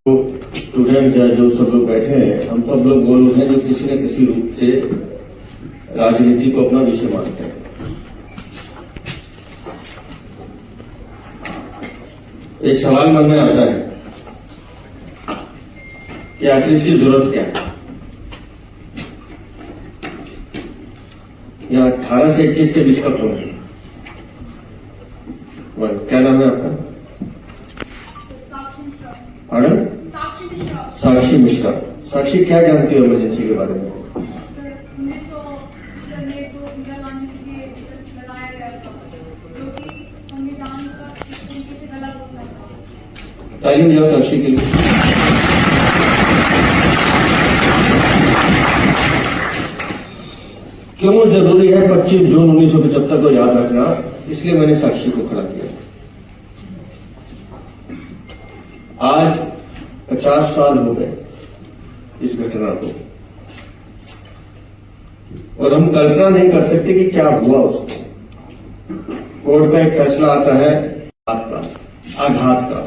Student या जो सब लोग बैठे हैं, हम सब लोग वो लोग हैं जो किसी न किसी रूप से राजनीति को अपना विषय मानते हैं। एक सवाल मन में आता है कि आखिर इसकी जरूरत क्या है। यहाँ 18 से 21 के बीच का कौन है? क्या नाम है आपका? मैडम साक्षी मिश्रा। साक्षी, क्या जानती हो इमरजेंसी के बारे में? तालीम जाओ साक्षी के लिए। क्यों जरूरी है 25 जून 1975 को याद रखना, इसलिए मैंने साक्षी को खड़ा किया। आज 50 साल हो गए इस घटना को, और हम कल्पना नहीं कर सकते कि क्या हुआ उसको। कोर्ट का एक फैसला आता है आघात का।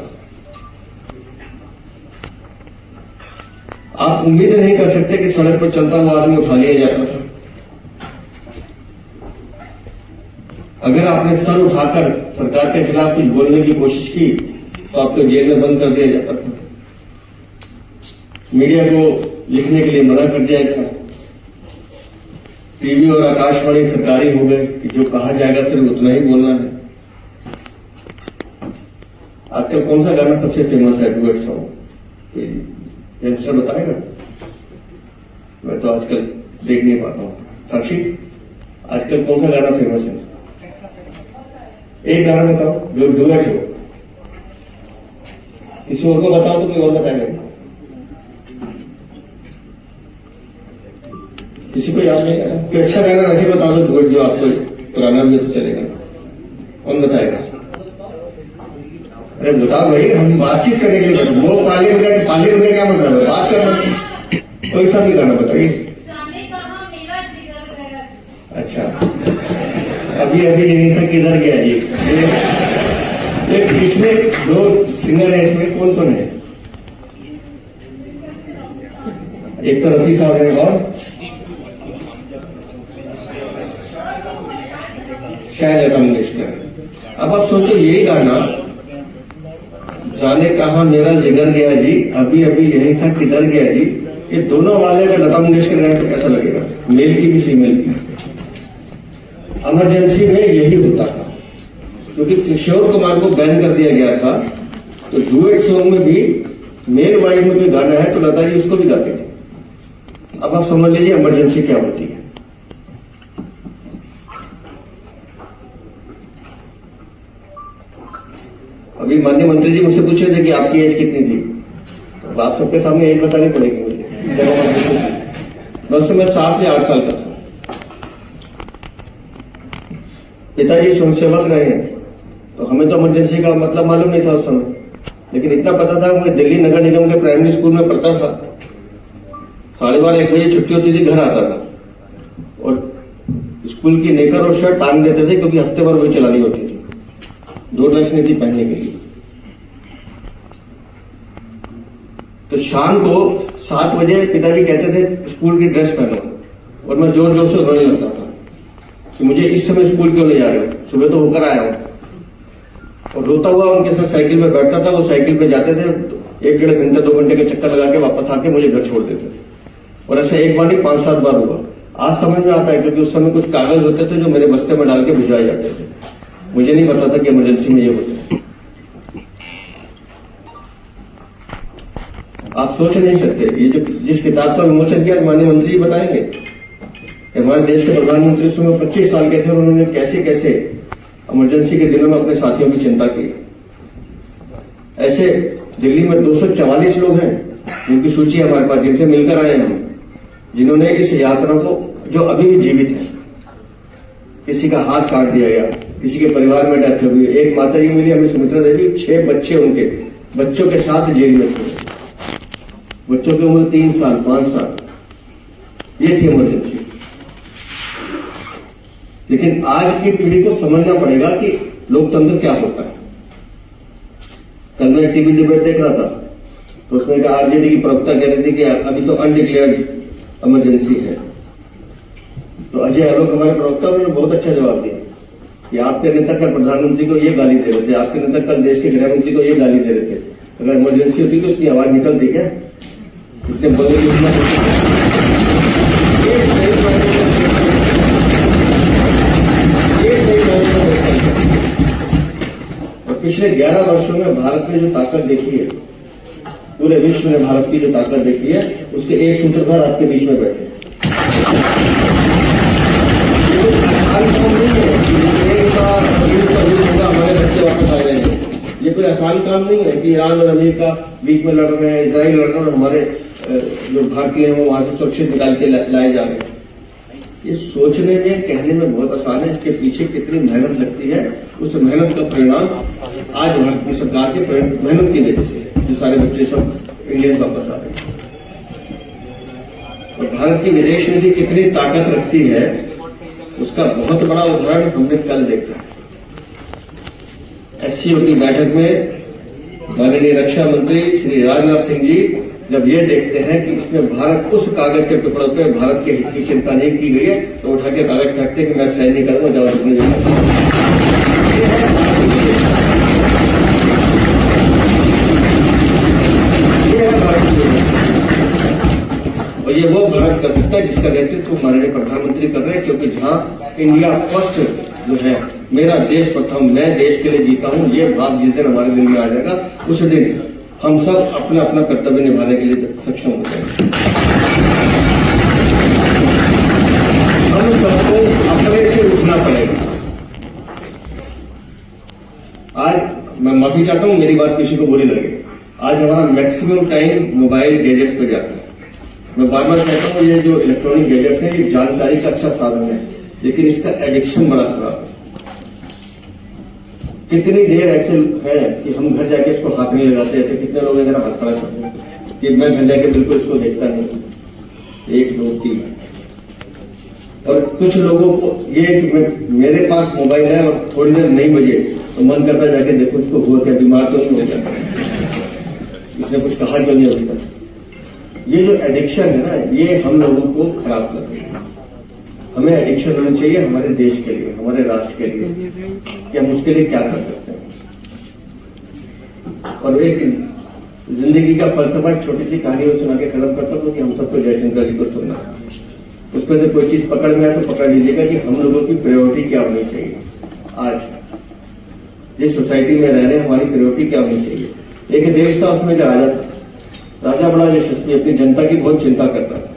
आप उम्मीद नहीं कर सकते कि सड़क पर चलता हुआ आदमी उठा लिया जाता था। अगर आपने सर उठाकर सरकार के खिलाफ कुछ बोलने की कोशिश की तो आपको जेल में बंद कर दिया जाता था, मीडिया को लिखने के लिए मना कर दिया गया, टीवी और आकाशवाणी सरकारी हो गए कि जो कहा जाएगा सिर्फ उतना ही बोलना है। आजकल कौन सा गाना सबसे फेमस है डुएट सॉन्ग? यंगस्टर बताएगा? मैं तो आजकल देख नहीं पाता हूं। साक्षी, आजकल कौन सा गाना फेमस है? एक गाना बताओ जो डुएट हो। किसी और को बताओ तो कोई और बताएगा। किसी को याद नहीं करना कि अच्छा गाना ऐसे बता दो डुएट जो आपको पुराना भी तो चलेगा। कौन बताएगा? अरे बताओ भाई, हम बातचीत करने के लिए। वो पार्लियामेंट में क्या मतलब है? बात करना। कोई सा भी गाना बताइए। अच्छा, अभी अभी नहीं था, किधर गया ये? इसमें दो सिंगर है, इसमें कौन कौन है? एक तो रफी साहब है और शायद लता मंगेशकर। अब आप सोचो, यही गाना जाने कहा मेरा जिगर गया जी, अभी अभी यही था किधर गया जी, ये दोनों आवाजें अगर लता मंगेशकर गाए तो कैसा लगेगा? मेल की भी फीमेल की। इमरजेंसी में यही होता था, क्योंकि किशोर कुमार को बैन कर दिया गया था, तो डुएट सॉन्ग में भी मेल वाइज में कोई गाना है तो लता जी उसको भी गाते थे। अब आप समझ लीजिए इमरजेंसी क्या होती है। अभी माननीय मंत्री जी मुझसे पूछ रहे थे कि आपकी एज कितनी थी, तो आप सबके सामने एज बतानी पड़ेगी मुझे। बस मैं 7 या 8 साल का था। पिताजी स्वयंसेवक रहे हैं, तो हमें तो इमरजेंसी का मतलब मालूम नहीं था उस समय, लेकिन इतना पता था। मैं दिल्ली नगर निगम के प्राइमरी स्कूल में पढ़ता था। 12:30-1 बजे छुट्टी होती थी, घर आता था और स्कूल की नेकर और शर्ट टांग देते थे, क्योंकि हफ्ते भर वही चलानी होती थी। 2 ड्रेस नहीं थी पहनने के लिए। तो शाम को 7 बजे पिताजी कहते थे स्कूल की ड्रेस पहनो, और मैं जोर जोर से रोने लगता था कि मुझे इस समय स्कूल क्यों ले जा रहे हो, सुबह तो होकर आया हूं। और रोता हुआ उनके साथ साइकिल पे बैठता था। वो साइकिल पे जाते थे, 1-1.5 घंटे 2 घंटे के चक्कर लगा के वापस आके मुझे घर छोड़ देते थे। और ऐसे एक बार नहीं 5-7 बार हुआ। आज समझ में आता है, क्योंकि उस समय कुछ कागज होते थे जो मेरे बस्ते में डाल के भिजवाए जाते थे। मुझे नहीं पता था कि इमरजेंसी में ये होता है। आप सोच नहीं सकते। ये जो जिस किताब का विमोचन किया माननीय मंत्री जी बताएंगे, हमारे देश के प्रधानमंत्री उस समय 25 साल के थे, और उन्होंने कैसे कैसे इमरजेंसी के दिनों में अपने साथियों की चिंता की। ऐसे दिल्ली में 244 लोग हैं जिनकी सूची हमारे पास, जिनसे मिलकर आए हम, जिन्होंने इस यात्रा को, जो अभी भी जीवित है, किसी का हाथ काट दिया गया, किसी के परिवार में डेथ हुई। एक माता जी मिली हमें, सुमित्रा देवी, 6 बच्चे उनके बच्चों के साथ जेल में थे। बच्चों की उम्र 3 साल 5 साल। ये थी इमरजेंसी। लेकिन आज की पीढ़ी को समझना पड़ेगा कि लोकतंत्र क्या होता है। कल मैं टीवी डिबेट देख रहा था, तो उसमें का आरजेडी की प्रवक्ता कह रही थी कि अभी तो अनडिक्लेयर्ड इमरजेंसी है। तो अजय आलोक हमारे प्रवक्ता, उन्होंने बहुत अच्छा जवाब दिया कि आपके नेता कल प्रधानमंत्री को ये गाली दे रहे थे, आपके नेता कल देश के गृह मंत्री को ये गाली दे रहे थे। अगर इमरजेंसी होती तो इतनी आवाज निकलती क्या? इतने बोलने की हिम्मत और पिछले 11 वर्षों में भारत ने जो ताकत देखी है, पूरे विश्व ने भारत की जो ताकत देखी है, उसके एक सूत्रधार आपके बीच में बैठे। हमारे बच्चे वापस आ जाएंगे। ये कोई आसान काम नहीं है कि ईरान और अमेरिका बीच में लड़ रहे हैं, इजराइल लड़ रहे हैं और हमारे जो भारतीय हैं वो वहां से सुरक्षित निकाल के लाए जा रहे हैं। ये सोचने में, कहने में बहुत आसान है, इसके पीछे कितनी मेहनत लगती है, उस मेहनत का परिणाम आज भारत की सरकार के मेहनत की वजह से जो सारे बच्चे सब इंडियन वापस आ रहे हैं। और भारत की विदेश नीति कितनी ताकत रखती है, उसका बहुत बड़ा उदाहरण हमने कल देखा है। एससीओ की बैठक में माननीय रक्षा मंत्री श्री राजनाथ सिंह जी जब ये देखते हैं कि इसमें भारत उस कागज के टुकड़ों पे भारत के हित की चिंता नहीं की गई है, तो उठा के कागज फेंकते कि मैं साइन नहीं करूंगा, जाओ उसने ये है भारत की। और ये वो भारत कर सकता है जिसका नेतृत्व माननीय प्रधानमंत्री कर रहे हैं, क्योंकि जहां इंडिया फर्स्ट जो है, मेरा देश प्रथम, मैं देश के लिए जीता हूं, ये भाव जिस दिन हमारे दिल में आ जाएगा, उस दिन हम सब अपना अपना कर्तव्य निभाने के लिए सक्षम होते हैं। हम सबको अपने से उठना पड़ेगा। आज मैं माफी चाहता हूं, मेरी बात किसी को बुरी लगे, आज हमारा मैक्सिमम टाइम मोबाइल गैजेट्स पे जाता है। मैं बार बार कहता हूं, ये जो इलेक्ट्रॉनिक गैजेट्स है, ये जानकारी का अच्छा साधन है, लेकिन इसका एडिक्शन बड़ा खराब है। कितनी देर ऐसे है कि हम घर जाके इसको हाथ नहीं लगाते, ऐसे कितने लोग जरा हाथ खड़ा करते हैं कि मैं घर जाके बिल्कुल इसको देखता नहीं। 1 2 3 और कुछ लोगों को ये कि मेरे पास मोबाइल है और थोड़ी देर नहीं बजे तो मन करता जाके देखो इसको हुआ क्या, बीमार तो नहीं हो गया, इसने कुछ कहा क्यों नहीं होता। ये जो एडिक्शन है ना, ये हम लोगों को खराब कर रही है। हमें एडिक्शन होनी चाहिए हमारे देश के लिए, हमारे राष्ट्र के लिए, कि हम उसके लिए क्या कर सकते हैं। और एक जिंदगी का फलसफा, एक छोटी सी कहानी में सुना के खत्म करता हूं कि हम सबको जयशंकर जी को सुनना है। उसमें से कोई चीज पकड़ में आए तो पकड़ लीजिएगा कि हम लोगों की प्रायोरिटी क्या होनी चाहिए। आज जिस सोसाइटी में रह रहे हैं, हमारी प्रायोरिटी क्या होनी चाहिए। एक देश था, उसमें एक राजा था। राजा बड़ा यशस्वी, अपनी जनता की बहुत चिंता करता था,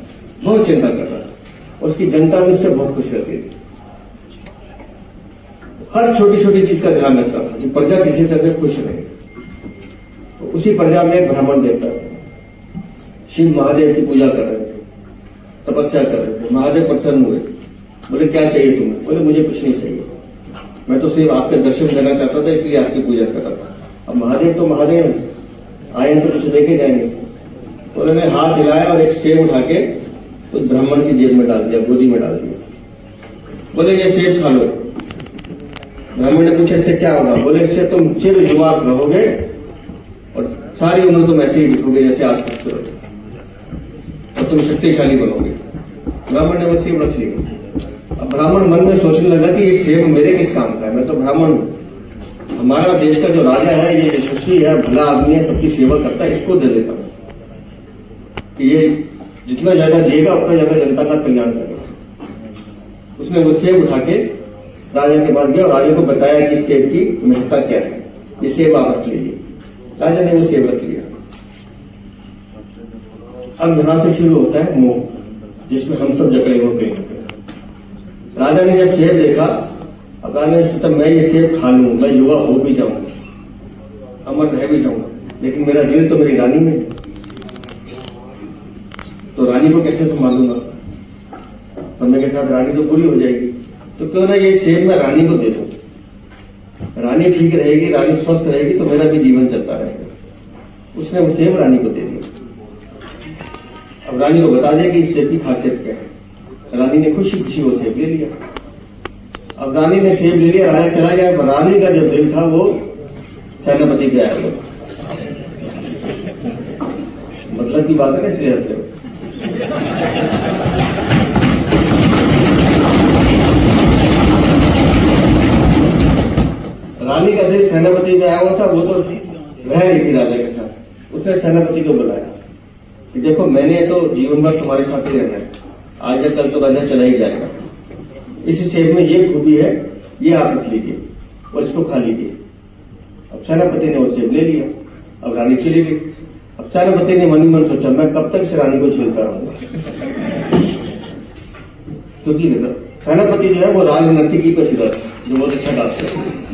बहुत चिंता करता था। उसकी जनता भी उससे बहुत खुश रहती थी। हर छोटी छोटी चीज का ध्यान रखता था कि प्रजा किसी तरह से खुश रहे। तो उसी प्रजा में एक ब्राह्मण देवता था, शिव महादेव की पूजा कर रहे थे, तपस्या कर रहे थे। महादेव प्रसन्न हुए, बोले क्या चाहिए तुम्हें? बोले मुझे कुछ नहीं चाहिए, मैं तो सिर्फ आपके दर्शन करना चाहता था, इसलिए आपकी पूजा कर रहा था। अब महादेव तो महादेव आए हैं तो कुछ लेके जाएंगे। तो उन्होंने हाथ हिलाया और एक सेब उठा के उस ब्राह्मण की जेब में डाल दिया, गोदी में डाल दिया। बोले ये सेब खा लो। ब्राह्मण ने पूछा इससे क्या होगा? बोले इससे तुम चिर युवा रहोगे और सारी उम्र तुम ऐसे ही दिखोगे जैसे आज खूबसूरत, और तुम शक्तिशाली बनोगे। ब्राह्मण ने वो सेब रख लिया। अब ब्राह्मण मन में सोचने लगा कि ये सेब मेरे किस काम का है, मैं तो ब्राह्मण हूं, हमारा देश का जो राजा है ये यशस्वी है, भला आदमी है, सबकी सेवा करता है, इसको दे देता हूं कि ये जितना ज्यादा जिएगा उतना ज्यादा जनता का कल्याण करेगा। उसने वो सेब उठा के राजा के पास गया और राजा को बताया कि सेब की महत्ता क्या है, ये सेब आप रख लीजिए। राजा ने वो सेब रख लिया। अब यहां से शुरू होता है मोह, जिसमें हम सब जकड़े हो गए। राजा ने जब सेब देखा, अब राजा ने सोचा मैं ये सेब खा लूं, मैं युवा हो भी जाऊंगा, अमर रह भी जाऊंगा, लेकिन मेरा दिल तो मेरी रानी में है, तो रानी को कैसे संभालूंगा? समय के साथ रानी तो पूरी हो जाएगी, तो क्यों ना ये सेब मैं रानी को दे दूं। रानी ठीक रहेगी, रानी स्वस्थ रहेगी, तो मेरा भी जीवन चलता रहेगा। उसने वो सेब रानी को दे दिया। अब रानी को बता दिया कि इस सेब की खासियत क्या है। रानी ने खुशी खुशी वो सेब ले लिया। अब रानी ने सेब ले लिया, राजा चला गया। रानी का जो दिल था वो सेनापति पे आया हुआ। मतलब की बात है ना, इसलिए हंस रहे हो। रानी का दिल सेनापति में आया हुआ था, वो तो रह रही थी राजा के साथ। उसने सेनापति को बुलाया कि देखो, मैंने तो जीवन भर तुम्हारे साथ ही रहना है, आज या कल तो राजा चला ही जाएगा। इस सेब में ये खूबी है, ये आप रख लीजिए और इसको खा लीजिए। अब सेनापति ने वो सेब ले लिया। अब रानी चली गई। अब सेनापति ने मन ही मन सोचा, मैं कब तक इस रानी को झेलता रहूंगा, क्योंकि सेनापति जो है वो राजनर्तकी पर सीधा था, जो बहुत अच्छा डांस करता है।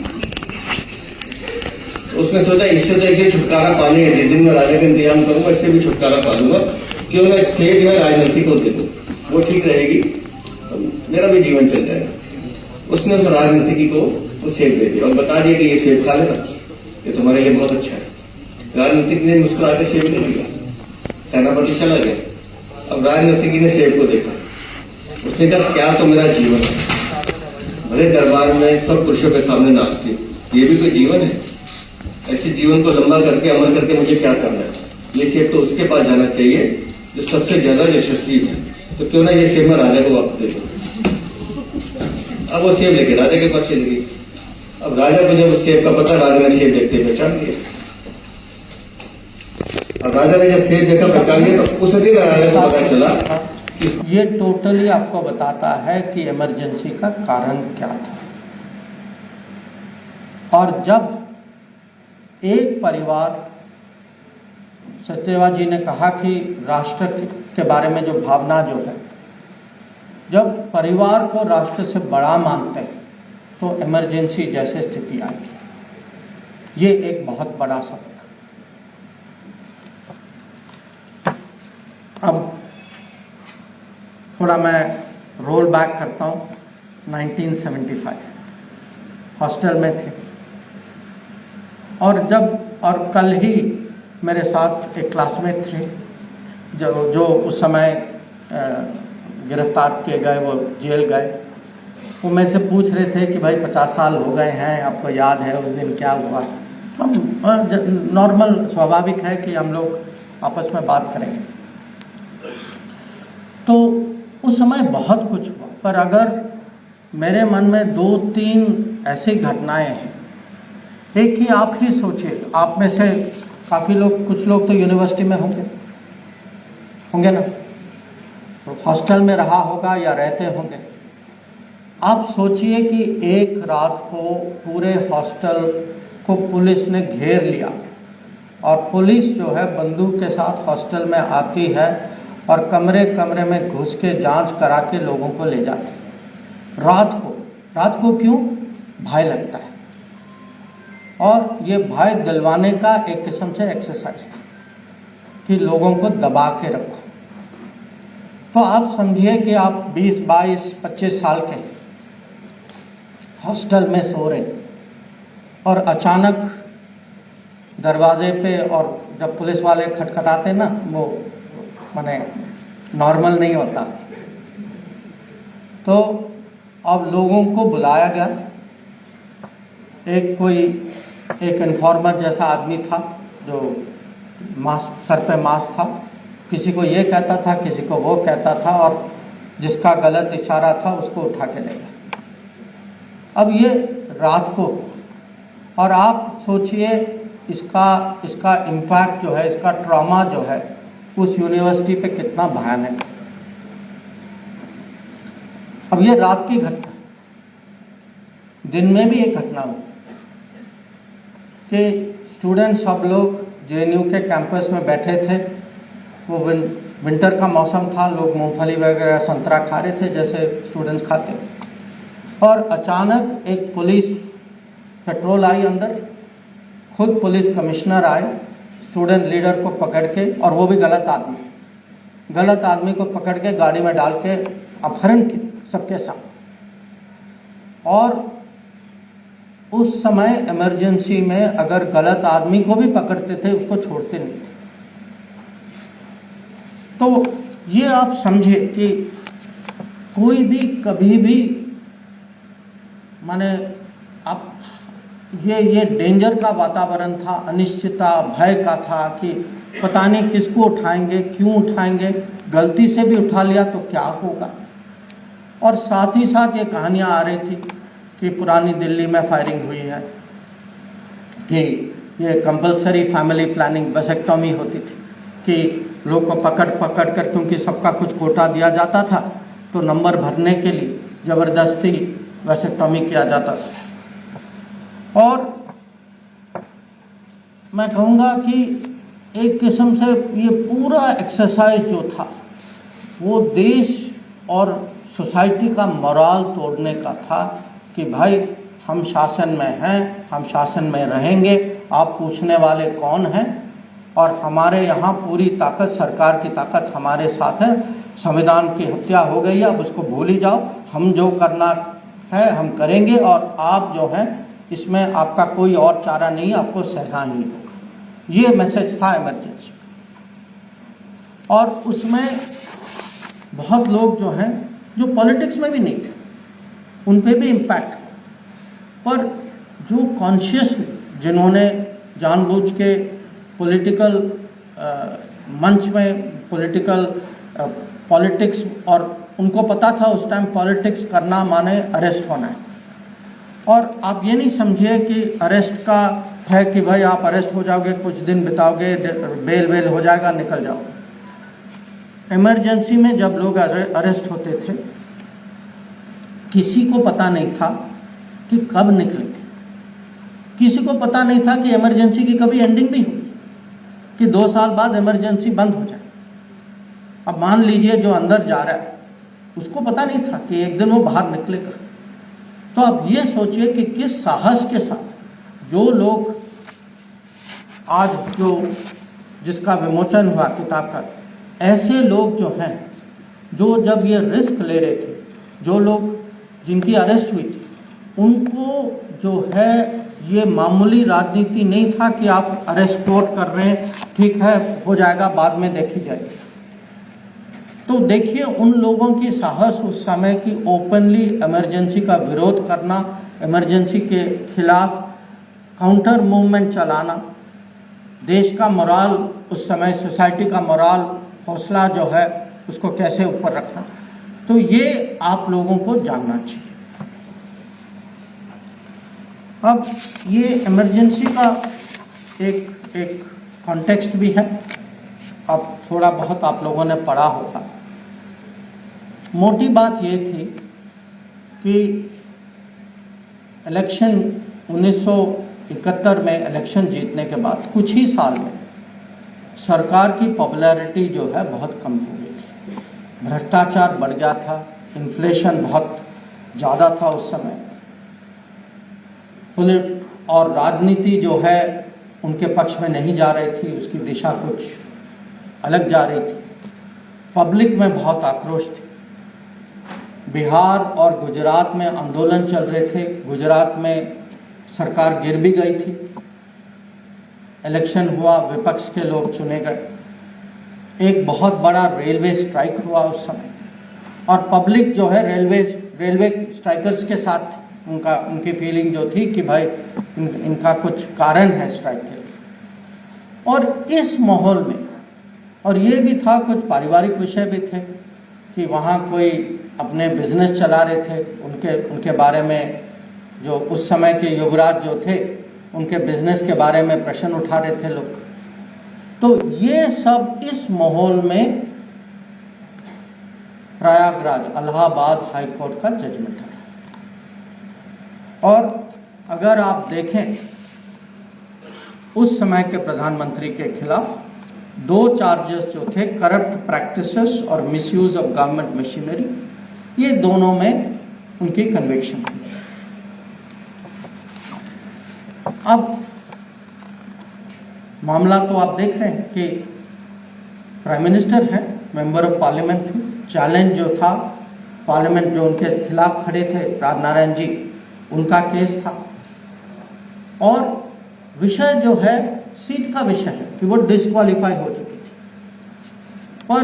उसने सोचा इससे तो एक छुटकारा पाने है, जिस दिन मैं राजा का इंतजाम करूंगा इससे भी छुटकारा पा लूंगा, क्यों ना सेब मैं राजनीति को दे दूं, वो ठीक रहेगी तो मेरा भी जीवन चल जाएगा। उसने उस राजनीति को वो सेब दे दिया और बता दिया कि ये सेब खा लेना, ये तुम्हारे लिए बहुत अच्छा है। राजनीतिक ने मुस्कुरा के सेब ले लिया, सेनापति चला गया। अब राजनीतिक ने सेब को देखा, उसने कहा क्या तो मेरा जीवन है, भले दरबार में सब पुरुषों के सामने नाचती, ये भी कोई जीवन है? ऐसे जीवन को लंबा करके अमर करके मुझे क्या करना है? ये सेब तो उसके पास जाना चाहिए जो सबसे ज्यादा यशस्वी है, तो क्यों ना ये सेब मैं राजा को वापस दे दूं। अब वो सेब लेके राजा के पास चली गई। अब राजा को जब उस सेब का पता, राजा ने सेब देखते पहचान लिया। अब राजा ने जब सेब देखा पहचान लिया तो उस दिन राजा को पता चला कि ये टोटली आपको बताता है कि इमरजेंसी का कारण क्या था। और जब एक परिवार, सत्यवा जी ने कहा कि राष्ट्र के बारे में जो भावना जो है, जब परिवार को राष्ट्र से बड़ा मानते हैं तो इमरजेंसी जैसे स्थिति आएगी। ये एक बहुत बड़ा सबक। अब थोड़ा मैं रोल बैक करता हूँ। 1975 हॉस्टल में थे और कल ही मेरे साथ एक क्लासमेट थे जो उस समय गिरफ्तार किए गए, वो जेल गए। वो मेरे से पूछ रहे थे कि भाई 50 साल हो गए हैं, आपको याद है उस दिन क्या हुआ? हम नॉर्मल स्वाभाविक है कि हम लोग आपस में बात करेंगे। तो उस समय बहुत कुछ हुआ, पर अगर मेरे मन में 2-3 ऐसी घटनाएं हैं। एक ही आप ही सोचिए, आप में से काफ़ी लोग, कुछ लोग तो यूनिवर्सिटी में होंगे ना, तो हॉस्टल में रहा होगा या रहते होंगे। आप सोचिए कि एक रात को पूरे हॉस्टल को पुलिस ने घेर लिया और पुलिस जो है बंदूक के साथ हॉस्टल में आती है और कमरे कमरे में घुस के जांच करा के लोगों को ले जाती है। रात को क्यों? भय लगता है, और ये भय दिलवाने का एक किस्म से एक्सरसाइज था कि लोगों को दबा के रखो। तो आप समझिए कि आप 20, 22, 25 साल के हॉस्टल में सो रहे और अचानक दरवाजे पे, और जब पुलिस वाले खटखटाते ना, वो माने नॉर्मल नहीं होता। तो अब लोगों को बुलाया गया। एक इन्फॉर्मर जैसा आदमी था जो मास्क, सर पे मास्क था, किसी को ये कहता था, किसी को वो कहता था, और जिसका गलत इशारा था उसको उठा के ले गया। अब ये रात को, और आप सोचिए इसका इम्पैक्ट जो है, इसका ट्रॉमा जो है उस यूनिवर्सिटी पे कितना भयानक है। अब ये रात की घटना, दिन में भी एक घटना हुई कि स्टूडेंट सब लोग जेएनयू के कैंपस में बैठे थे। वो विंटर का मौसम था, लोग मूंगफली वगैरह संतरा खा रहे थे जैसे स्टूडेंट्स खाते। और अचानक एक पुलिस पेट्रोल आई अंदर, खुद पुलिस कमिश्नर आए स्टूडेंट लीडर को पकड़ के, और वो भी गलत आदमी को पकड़ के गाड़ी में डाल के अपहरण किया सबके साथ। और उस समय इमरजेंसी में अगर गलत आदमी को भी पकड़ते थे, उसको छोड़ते नहीं थे। तो ये आप समझिए कि कोई भी कभी भी, माने आप ये डेंजर का वातावरण था, अनिश्चितता, भय का था कि पता नहीं किसको उठाएंगे, क्यों उठाएंगे, गलती से भी उठा लिया तो क्या होगा। और साथ ही साथ ये कहानियाँ आ रही थी कि पुरानी दिल्ली में फायरिंग हुई है, कि ये कंपलसरी फैमिली प्लानिंग वेसेक्टॉमी होती थी कि लोग को पकड़ कर, क्योंकि सबका कुछ कोटा दिया जाता था तो नंबर भरने के लिए ज़बरदस्ती वेसेक्टॉमी किया जाता था। और मैं कहूँगा कि एक किस्म से ये पूरा एक्सरसाइज जो था वो देश और सोसाइटी का मोराल तोड़ने का था कि भाई हम शासन में हैं, हम शासन में रहेंगे, आप पूछने वाले कौन हैं, और हमारे यहाँ पूरी ताकत, सरकार की ताकत हमारे साथ है। संविधान की हत्या हो गई है, अब उसको भूल ही जाओ, हम जो करना है हम करेंगे, और आप जो हैं इसमें आपका कोई और चारा नहीं, आपको सहना ही होगा। ये मैसेज था इमरजेंसी। और उसमें बहुत लोग जो हैं जो पॉलिटिक्स में भी नहीं थे, उन पे भी इम्पैक्ट, पर जो कॉन्शियस, जिन्होंने जानबूझ के पॉलिटिकल मंच में पॉलिटिक्स, और उनको पता था उस टाइम पॉलिटिक्स करना माने अरेस्ट होना है। और आप ये नहीं समझिए कि अरेस्ट का है कि भाई आप अरेस्ट हो जाओगे, कुछ दिन बिताओगे, बेल हो जाएगा, निकल जाओगे। इमरजेंसी में जब लोग अरेस्ट होते थे, किसी को पता नहीं था कि कब निकलेंगे, किसी को पता नहीं था कि इमरजेंसी की कभी एंडिंग भी होगी, कि 2 साल बाद इमरजेंसी बंद हो जाए। अब मान लीजिए जो अंदर जा रहा है उसको पता नहीं था कि एक दिन वो बाहर निकलेगा। तो अब ये सोचिए कि किस साहस के साथ जो लोग आज जिसका विमोचन हुआ किताब का, ऐसे लोग जो हैं, जो जब ये रिस्क ले रहे थे, जो लोग जिनकी अरेस्ट हुई थी, उनको जो है ये मामूली राजनीति नहीं था कि आप अरेस्ट कर रहे हैं, ठीक है हो जाएगा, बाद में देखी जाएगी। तो देखिए उन लोगों की साहस उस समय की ओपनली इमरजेंसी का विरोध करना, इमरजेंसी के खिलाफ काउंटर मूवमेंट चलाना, देश का मोराल उस समय, सोसाइटी का मोराल, हौसला जो है उसको कैसे ऊपर रखना। तो ये आप लोगों को जानना चाहिए। अब ये इमरजेंसी का एक कॉन्टेक्स्ट भी है, अब थोड़ा बहुत आप लोगों ने पढ़ा होगा। मोटी बात ये थी कि इलेक्शन 1971 में इलेक्शन जीतने के बाद कुछ ही साल में सरकार की पॉपुलैरिटी जो है बहुत कम हो गई थी। भ्रष्टाचार बढ़ गया था, इन्फ्लेशन बहुत ज़्यादा था उस समय, और राजनीति जो है उनके पक्ष में नहीं जा रही थी, उसकी दिशा कुछ अलग जा रही थी। पब्लिक में बहुत आक्रोश थी। बिहार और गुजरात में आंदोलन चल रहे थे, गुजरात में सरकार गिर भी गई थी, इलेक्शन हुआ, विपक्ष के लोग चुने गए, एक बहुत बड़ा रेलवे स्ट्राइक हुआ उस समय, और पब्लिक जो है रेलवे स्ट्राइकर्स के साथ उनकी फीलिंग जो थी कि भाई इनका कुछ कारण है स्ट्राइक के लिए। और इस माहौल में, और ये भी था कुछ पारिवारिक विषय भी थे कि वहाँ कोई अपने बिजनेस चला रहे थे, उनके बारे में जो उस समय के युवराज जो थे उनके बिजनेस के बारे में प्रश्न उठा रहे थे लोग। तो ये सब इस माहौल में प्रयागराज, इलाहाबाद हाई कोर्ट का जजमेंट है। और अगर आप देखें उस समय के प्रधानमंत्री के खिलाफ 2 चार्जेस जो थे, करप्ट प्रैक्टिसेस और मिसयूज ऑफ गवर्नमेंट मशीनरी, ये दोनों में उनकी कन्विक्शन थी। अब मामला तो आप देख रहे हैं कि प्राइम मिनिस्टर हैं, मेंबर ऑफ पार्लियामेंट थे, चैलेंज जो था पार्लियामेंट जो उनके खिलाफ खड़े थे राजनारायण जी, उनका केस था। और विषय जो है सीट का विषय है कि वो डिस्क्वालीफाई हो चुकी थी, पर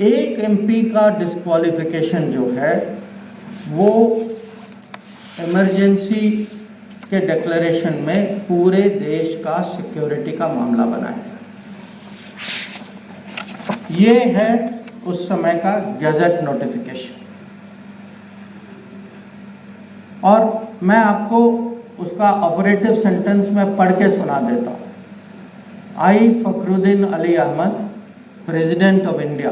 एक एमपी का डिस्क्वालिफिकेशन जो है वो इमरजेंसी के डिक्लेरेशन में पूरे देश का सिक्योरिटी का मामला बनाया। ये है उस समय का गैजेट नोटिफिकेशन, और मैं आपको उसका ऑपरेटिव सेंटेंस में पढ़ के सुना देता हूँ। I Fakhruddin Ali Ahmed, president of India,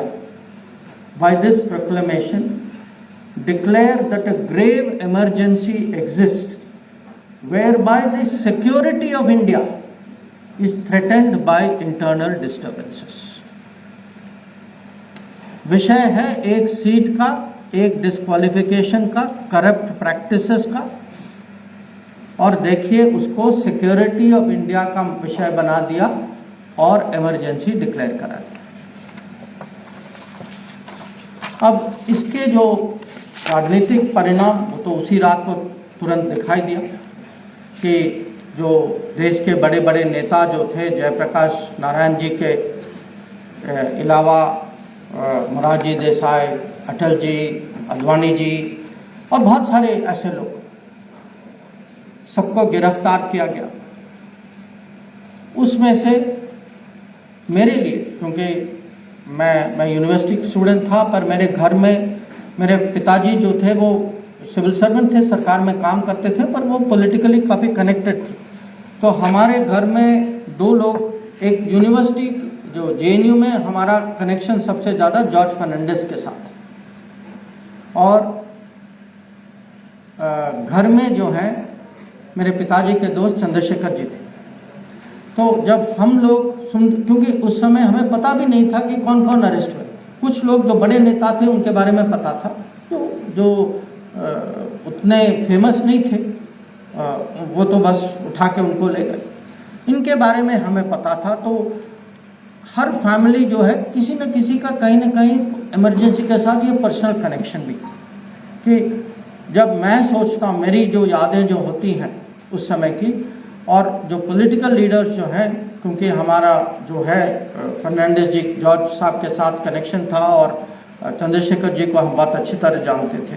by this proclamation declare that a grave emergency exists whereby the security of India is threatened by internal disturbances। विषय है एक सीट का, एक डिस्क्वालिफिकेशन का, करप्ट प्रैक्टिसेस का, और देखिए उसको सिक्योरिटी ऑफ इंडिया का विषय बना दिया और इमरजेंसी डिक्लेयर करा दिया। अब इसके जो राजनीतिक परिणाम वो तो उसी रात को तुरंत दिखाई दिया कि जो देश के बड़े बड़े नेता जो थे, जयप्रकाश नारायण जी के अलावा मोरारजी देसाई, अटल जी, आडवाणी जी और बहुत सारे ऐसे लोग, सबको गिरफ्तार किया गया। उसमें से मेरे लिए, क्योंकि मैं यूनिवर्सिटी स्टूडेंट था, पर मेरे घर में मेरे पिताजी जो थे वो सिविल सर्वेंट थे, सरकार में काम करते थे, पर वो पॉलिटिकली काफ़ी कनेक्टेड थे। तो हमारे घर में दो लोग, एक यूनिवर्सिटी जो जेएनयू में हमारा कनेक्शन सबसे ज़्यादा जॉर्ज फर्नांडिस के साथ, और घर में जो है मेरे पिताजी के दोस्त चंद्रशेखर जी थे। तो जब हम लोग क्योंकि उस समय हमें पता भी नहीं था कि कौन कौन अरेस्ट हुए। कुछ लोग जो बड़े नेता थे उनके बारे में पता था, जो उतने फेमस नहीं थे, वो तो बस उठा के उनको ले गए। इनके बारे में हमें पता था। तो हर फैमिली जो है किसी न किसी का कहीं ना कहीं इमरजेंसी के साथ ये पर्सनल कनेक्शन भी, कि जब मैं सोचता हूँ, मेरी जो यादें जो होती हैं उस समय की, और जो पॉलिटिकल लीडर्स जो हैं, क्योंकि हमारा जो है फर्नांडिस जी, जॉर्ज साहब के साथ कनेक्शन था और चंद्रशेखर जी को हम बहुत अच्छी तरह जानते थे,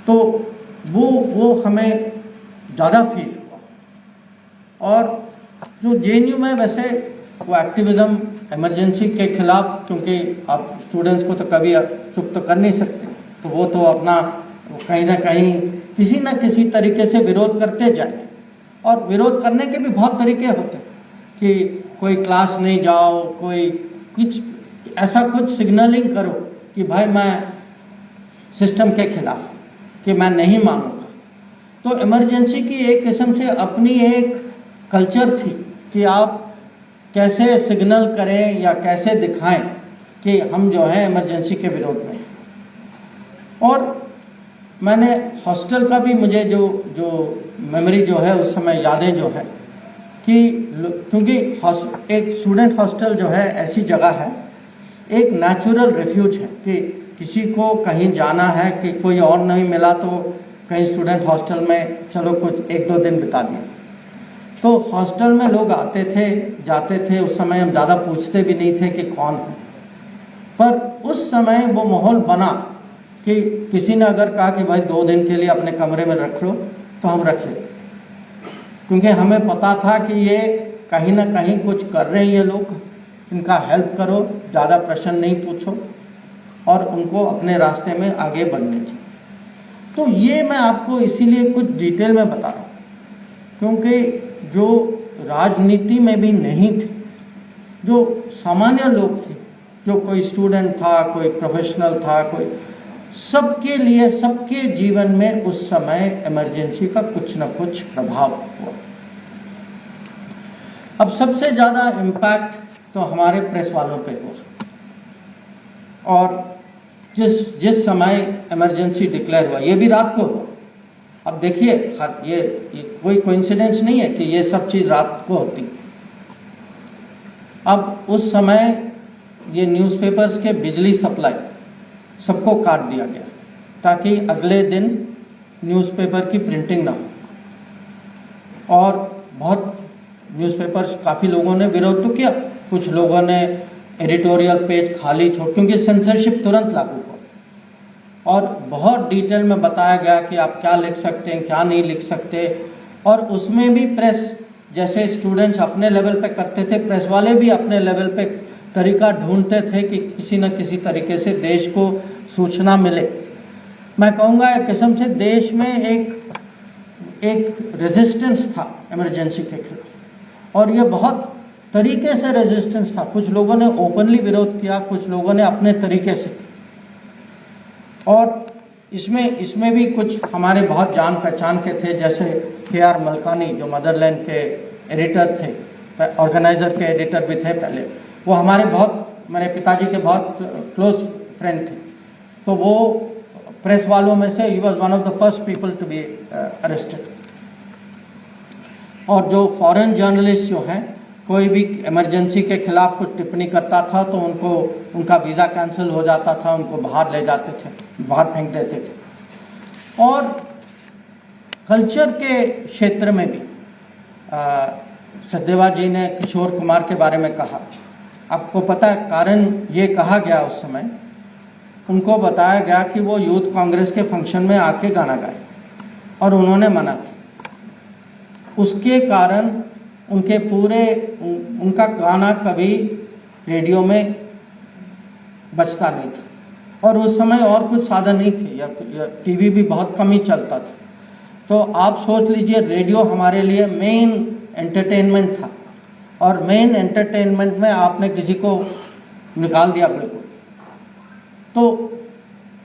तो वो हमें ज़्यादा फील हुआ। और जो जेएनयू में वैसे वो एक्टिविज़म इमरजेंसी के खिलाफ, क्योंकि आप स्टूडेंट्स को तो कभी चुप तो कर नहीं सकते, तो वो तो अपना कहीं ना कहीं किसी न किसी तरीके से विरोध करते जाए। और विरोध करने के भी बहुत तरीके होते हैं कि कोई क्लास नहीं जाओ, कोई कुछ ऐसा कुछ सिग्नलिंग करो कि भाई मैं सिस्टम के खिलाफ, कि मैं नहीं मानूंगा। तो इमरजेंसी की एक किस्म से अपनी एक कल्चर थी कि आप कैसे सिग्नल करें या कैसे दिखाएं कि हम जो है इमरजेंसी के विरोध में। और मैंने हॉस्टल का भी, मुझे जो मेमोरी जो है उस समय, यादें जो है कि क्योंकि एक स्टूडेंट हॉस्टल जो है ऐसी जगह है, एक नेचुरल रेफ्यूज है कि किसी को कहीं जाना है कि कोई और नहीं मिला तो कहीं स्टूडेंट हॉस्टल में चलो कुछ 1-2 दिन बिता दिए। तो हॉस्टल में लोग आते थे, जाते थे। उस समय हम ज़्यादा पूछते भी नहीं थे कि कौन है, पर उस समय वो माहौल बना कि किसी ने अगर कहा कि भाई 2 दिन के लिए अपने कमरे में रख लो, तो हम रख लेते, क्योंकि हमें पता था कि ये कहीं ना कहीं कुछ कर रहे हैं ये लोग, इनका हेल्प करो, ज़्यादा प्रश्न नहीं पूछो और उनको अपने रास्ते में आगे बढ़ने चाहिए। तो ये मैं आपको इसीलिए कुछ डिटेल में बता रहा हूँ, क्योंकि जो राजनीति में भी नहीं थे, जो सामान्य लोग थे, जो कोई स्टूडेंट था, कोई प्रोफेशनल था, कोई, सबके लिए, सबके जीवन में उस समय इमरजेंसी का कुछ न कुछ प्रभाव हुआ। अब सबसे ज़्यादा इम्पैक्ट तो हमारे प्रेस वालों पे हुआ, और जिस समय इमरजेंसी डिक्लेयर हुआ, ये भी रात को हुआ। अब देखिए, ये कोई कोइंसिडेंस नहीं है कि ये सब चीज़ रात को होती। अब उस समय ये न्यूज़पेपर्स के बिजली सप्लाई सबको काट दिया गया ताकि अगले दिन न्यूज़पेपर की प्रिंटिंग ना हो। और बहुत न्यूज़पेपर्स, काफ़ी लोगों ने विरोध तो किया, कुछ लोगों ने एडिटोरियल पेज खाली छोड़, क्योंकि सेंसरशिप तुरंत लागू हुआ और बहुत डिटेल में बताया गया कि आप क्या लिख सकते हैं, क्या नहीं लिख सकते। और उसमें भी प्रेस, जैसे स्टूडेंट्स अपने लेवल पे करते थे, प्रेस वाले भी अपने लेवल पे तरीका ढूंढते थे कि किसी न किसी तरीके से देश को सूचना मिले। मैं कहूँगा एक किस्म से देश में एक रेजिस्टेंस था इमरजेंसी के खिलाफ, और ये बहुत तरीके से रेजिस्टेंस था। कुछ लोगों ने ओपनली विरोध किया, कुछ लोगों ने अपने तरीके से। और इसमें भी कुछ हमारे बहुत जान पहचान के थे, जैसे KR मलकानी जो मदरलैंड के एडिटर थे, ऑर्गेनाइज़र के एडिटर भी थे पहले। वो हमारे मेरे पिताजी के बहुत क्लोज फ्रेंड थे। तो वो प्रेस वालों में से ही was one of the first people to be arrested. और जो फॉरेन जर्नलिस्ट जो हैं, कोई भी इमरजेंसी के खिलाफ कुछ टिप्पणी करता था तो उनका वीज़ा कैंसिल हो जाता था, उनको बाहर ले जाते थे, बाहर फेंक देते थे। और कल्चर के क्षेत्र में भी सचदेवा जी ने किशोर कुमार के बारे में कहा। आपको पता है कारण ये कहा गया, उस समय उनको बताया गया कि वो यूथ कांग्रेस के फंक्शन में आके गाना गाए और उन्होंने मना किया। उसके कारण उनका गाना कभी रेडियो में बजता नहीं था, और उस समय और कुछ साधन नहीं थे, या टीवी भी बहुत कम ही चलता था। तो आप सोच लीजिए, रेडियो हमारे लिए मेन एंटरटेनमेंट था, और मेन एंटरटेनमेंट में आपने किसी को निकाल दिया बिल्कुल। तो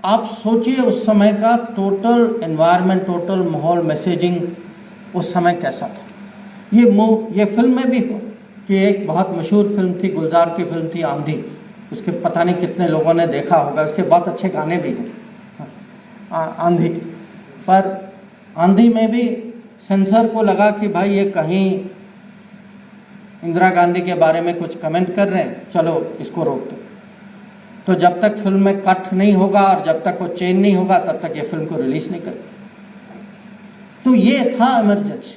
आप सोचिए उस समय का टोटल एनवायरनमेंट, टोटल माहौल, मैसेजिंग उस समय कैसा था। ये फिल्म में भी हो कि एक बहुत मशहूर फिल्म थी, गुलजार की फिल्म थी आंधी, उसके पता नहीं कितने लोगों ने देखा होगा, उसके बहुत अच्छे गाने भी हैं आंधी। पर आंधी में भी सेंसर को लगा कि भाई ये कहीं इंदिरा गांधी के बारे में कुछ कमेंट कर रहे हैं, चलो इसको रोक दो। तो जब तक फिल्म में कट नहीं होगा और जब तक वो चेंज नहीं होगा, तब तक ये फिल्म को रिलीज नहीं करेगी। तो ये था इमरजेंसी।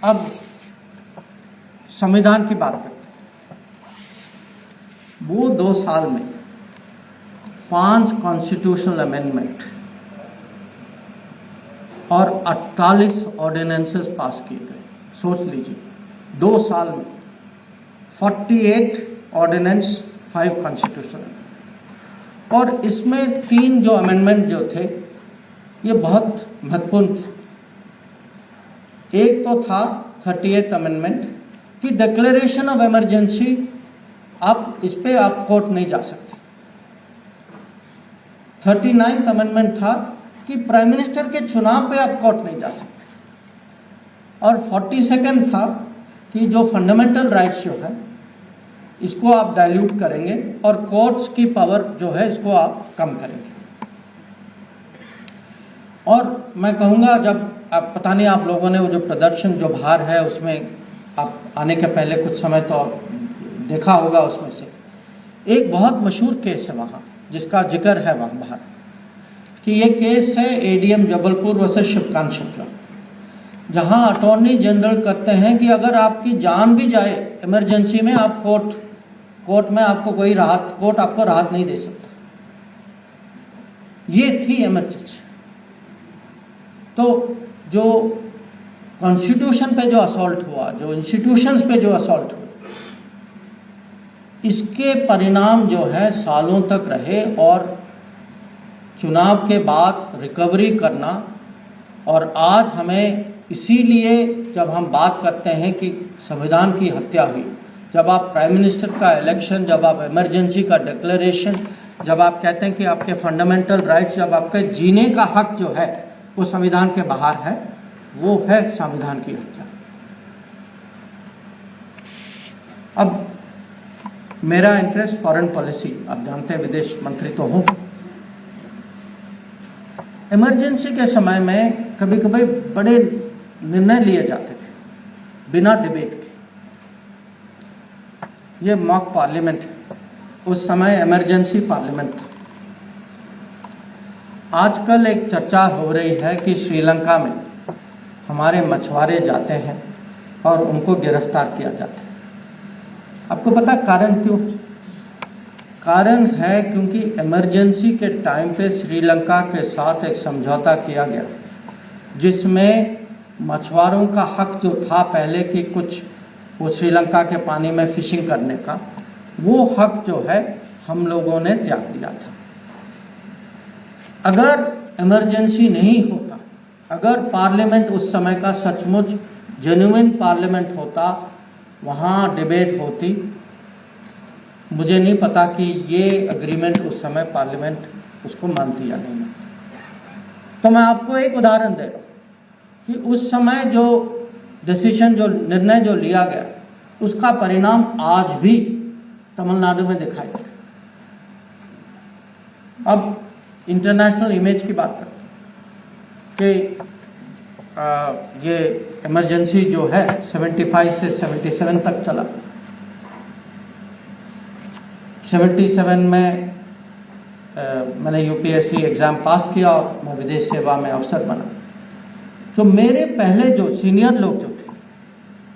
अब संविधान की बात करते हैं। वो 2 साल में 5 कॉन्स्टिट्यूशनल अमेंडमेंट और 48 ऑर्डिनेंसेस पास किए गए। सोच लीजिए, 2 साल में 48 ऑर्डिनेंस, 5 कॉन्स्टिट्यूशनल। और इसमें 3 जो अमेंडमेंट जो थे, ये बहुत महत्वपूर्ण थे। एक तो था 38th अमेंडमेंट कि डिक्लेरेशन ऑफ इमरजेंसी, आप इस पे आप कोर्ट नहीं जा सकते। 39th अमेंडमेंट था कि प्राइम मिनिस्टर के चुनाव पे आप कोर्ट नहीं जा सकते। और 42nd था कि जो फंडामेंटल राइट्स जो है, इसको आप डाइल्यूट करेंगे और कोर्ट्स की पावर जो है इसको आप कम करेंगे। और मैं कहूँगा, जब आप पता नहीं आप लोगों ने वो जो प्रदर्शन जो बाहर है उसमें आप आने के पहले कुछ समय तो देखा होगा, उसमें से एक बहुत मशहूर केस है वहाँ जिसका जिक्र है वहाँ बाहर, कि ये केस है ADM जबलपुर वर्सेस शिवकांत शुक्ला, जहाँ अटॉर्नी जनरल कहते हैं कि अगर आपकी जान भी जाए इमरजेंसी में, आप कोर्ट में आपको कोई राहत, कोर्ट आपको राहत नहीं दे सकता। ये थी इमरजेंसी। तो जो कॉन्स्टिट्यूशन पे जो असॉल्ट हुआ, जो इंस्टीट्यूशंस पे जो असॉल्ट हुआ, इसके परिणाम जो है सालों तक रहे। और चुनाव के बाद रिकवरी करना, और आज हमें इसीलिए जब हम बात करते हैं कि संविधान की हत्या हुई, जब आप प्राइम मिनिस्टर का इलेक्शन, जब आप इमरजेंसी का डिक्लेरेशन, जब आप कहते हैं कि आपके फंडामेंटल राइट्स, जब आपके जीने का हक जो है वो संविधान के बाहर है, वो है संविधान की हत्या। अब मेरा इंटरेस्ट फॉरेन पॉलिसी, आप जानते हैं विदेश मंत्री तो हूँ। इमरजेंसी के समय में कभी कभी बड़े निर्णय लिए जाते थे बिना डिबेट के। ये मॉक पार्लियामेंट है, उस समय इमरजेंसी पार्लियामेंट था। आजकल एक चर्चा हो रही है कि श्रीलंका में हमारे मछुआरे जाते हैं और उनको गिरफ्तार किया जाता है। आपको पता कारण क्यों? कारण है क्योंकि इमरजेंसी के टाइम पे श्रीलंका के साथ एक समझौता किया गया जिसमें मछुआरों का हक जो था पहले कि कुछ वो श्रीलंका के पानी में फिशिंग करने का, वो हक जो है हम लोगों ने त्याग दिया था। अगर इमरजेंसी नहीं होता, अगर पार्लियामेंट उस समय का सचमुच जेन्युइन पार्लियामेंट होता, वहाँ डिबेट होती, मुझे नहीं पता कि ये एग्रीमेंट उस समय पार्लियामेंट उसको मानती या नहीं मानती। तो मैं आपको एक उदाहरण दे रहा हूँ कि उस समय जो डिसीजन, जो निर्णय जो लिया गया, उसका परिणाम आज भी तमिलनाडु में दिखाई दे। अब इंटरनेशनल इमेज की बात करते हैं कि ये इमरजेंसी जो है 75 से 77 तक चला। 77 में मैंने यूपीएससी एग्ज़ाम पास किया और मैं विदेश सेवा में अफसर बना। तो मेरे पहले जो सीनियर लोग जो थे,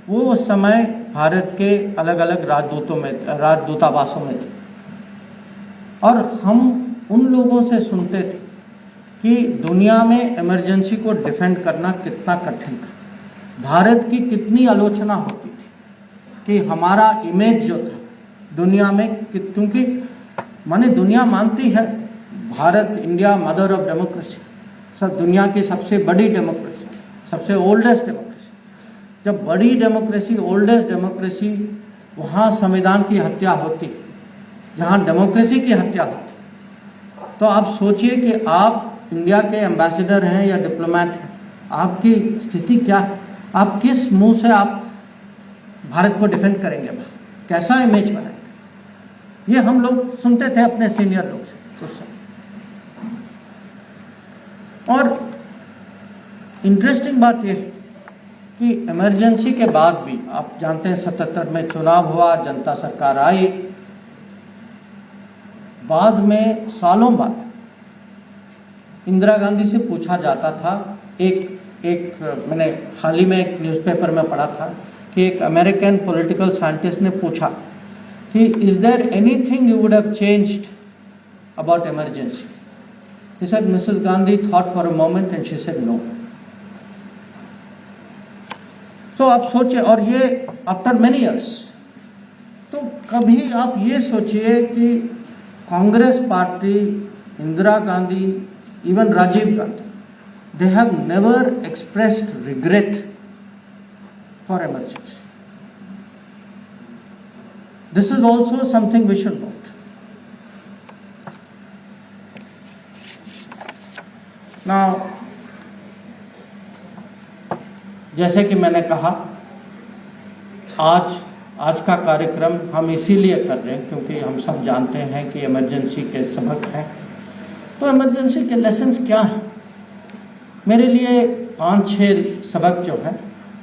वो उस समय भारत के अलग अलग राजदूतावासों में थे, और हम उन लोगों से सुनते थे कि दुनिया में इमरजेंसी को डिफेंड करना कितना कठिन था। भारत की कितनी आलोचना होती थी कि हमारा इमेज जो था दुनिया में, क्योंकि माने दुनिया मानती है Bharat, India mother of democracy, सब दुनिया की सबसे बड़ी डेमोक्रेसी, सबसे ओल्डेस्ट डेमोक्रेसी। जब बड़ी डेमोक्रेसी, ओल्डेस्ट डेमोक्रेसी, वहाँ संविधान की हत्या होती, जहाँ डेमोक्रेसी की हत्या होती, तो आप सोचिए कि आप इंडिया के एम्बेसडर हैं या डिप्लोमेट हैं, आपकी स्थिति क्या है? आप किस मुंह से आप भारत को डिफेंड करेंगे? कैसा इमेज बनाएंगे? ये हम लोग सुनते थे अपने सीनियर लोग से उस समय। और इंटरेस्टिंग बात यह है कि इमरजेंसी के बाद भी, आप जानते हैं 77 में चुनाव हुआ, जनता सरकार आई, बाद में सालों बाद इंदिरा गांधी से पूछा जाता था, मैंने हाल ही में एक न्यूज़पेपर में पढ़ा था कि एक अमेरिकन पॉलिटिकल साइंटिस्ट ने पूछा कि is there anything you would have changed about emergency? He said Mrs Gandhi thought for a moment and she said no. तो आप सोचिए, और ये आफ्टर मेनी इयर्स। तो कभी आप ये सोचिए कि Congress party, Indira Gandhi, even Rajiv Gandhi, they have never expressed regret for emergency. This is also something we should note. Now, जैसे कि मैंने कहा, आज का कार्यक्रम हम इसीलिए कर रहे हैं क्योंकि हम सब जानते हैं कि इमरजेंसी के सबक हैं। तो इमरजेंसी के लेसन्स क्या हैं? मेरे लिए 5-6 सबक जो हैं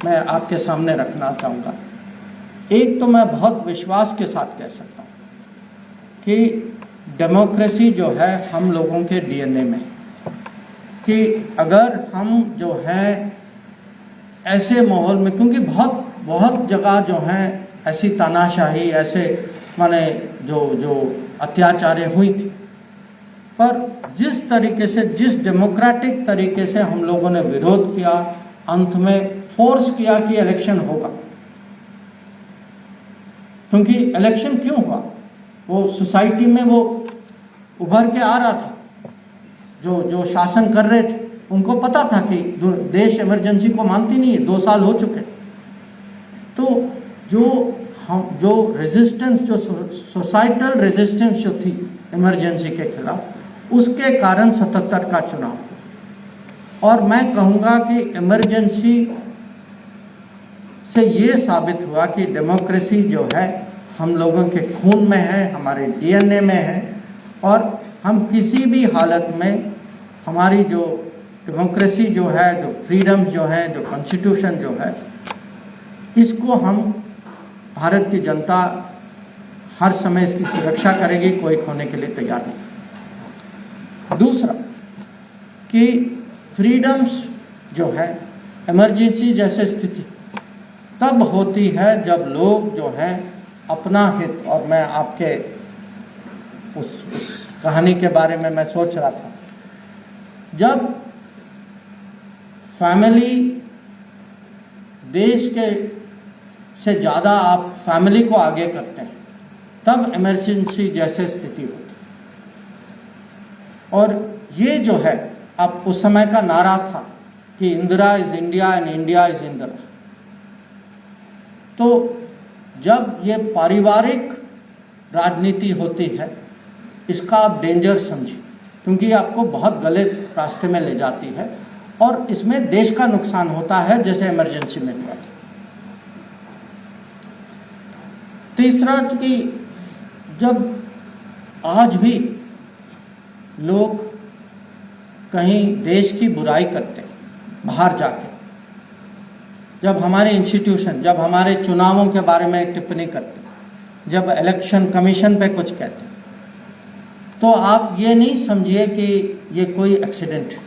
मैं आपके सामने रखना चाहूँगा। एक तो मैं बहुत विश्वास के साथ कह सकता हूँ कि डेमोक्रेसी जो है हम लोगों के डीएनए में, कि अगर हम जो है ऐसे माहौल में, क्योंकि बहुत जगह जो हैं ऐसी तानाशाही, ऐसे माने जो अत्याचारें हुई थी, पर जिस तरीके से, जिस डेमोक्रेटिक तरीके से हम लोगों ने विरोध किया, अंत में फोर्स किया कि इलेक्शन होगा। क्योंकि इलेक्शन क्यों हुआ? वो सोसाइटी में वो उभर के आ रहा था, जो शासन कर रहे थे उनको पता था कि देश इमरजेंसी को मानती नहीं है, 2 साल हो चुके। तो जो रेजिस्टेंस, जो सोसाइटल रेजिस्टेंस जो थी इमरजेंसी के खिलाफ, उसके कारण 77 का चुनाव। और मैं कहूँगा कि इमरजेंसी से ये साबित हुआ कि डेमोक्रेसी जो है हम लोगों के खून में है, हमारे डीएनए में है, और हम किसी भी हालत में हमारी जो डेमोक्रेसी जो है, जो फ्रीडम जो है, जो कॉन्स्टिट्यूशन जो है, इसको हम, भारत की जनता हर समय इसकी सुरक्षा करेगी, कोई खोने के लिए तैयार नहीं। दूसरा कि फ्रीडम्स जो है, इमरजेंसी जैसे स्थिति तब होती है जब लोग जो हैं अपना हित, और मैं आपके उस कहानी के बारे में मैं सोच रहा था, जब फैमिली देश के से ज़्यादा आप फैमिली को आगे करते हैं, तब इमरजेंसी जैसे स्थिति होती है। और ये जो है, अब उस समय का नारा था कि Indira is India and India is Indira. तो जब ये पारिवारिक राजनीति होती है, इसका आप डेंजर समझिए, क्योंकि आपको बहुत गलत रास्ते में ले जाती है और इसमें देश का नुकसान होता है, जैसे इमरजेंसी में हुआ था। तीसरा कि जब आज भी लोग कहीं देश की बुराई करते हैं बाहर जाके, जब हमारे इंस्टीट्यूशन, जब हमारे चुनावों के बारे में टिप्पणी करते हैं, जब इलेक्शन कमीशन पे कुछ कहते हैं, तो आप ये नहीं समझिए कि ये कोई एक्सीडेंट है।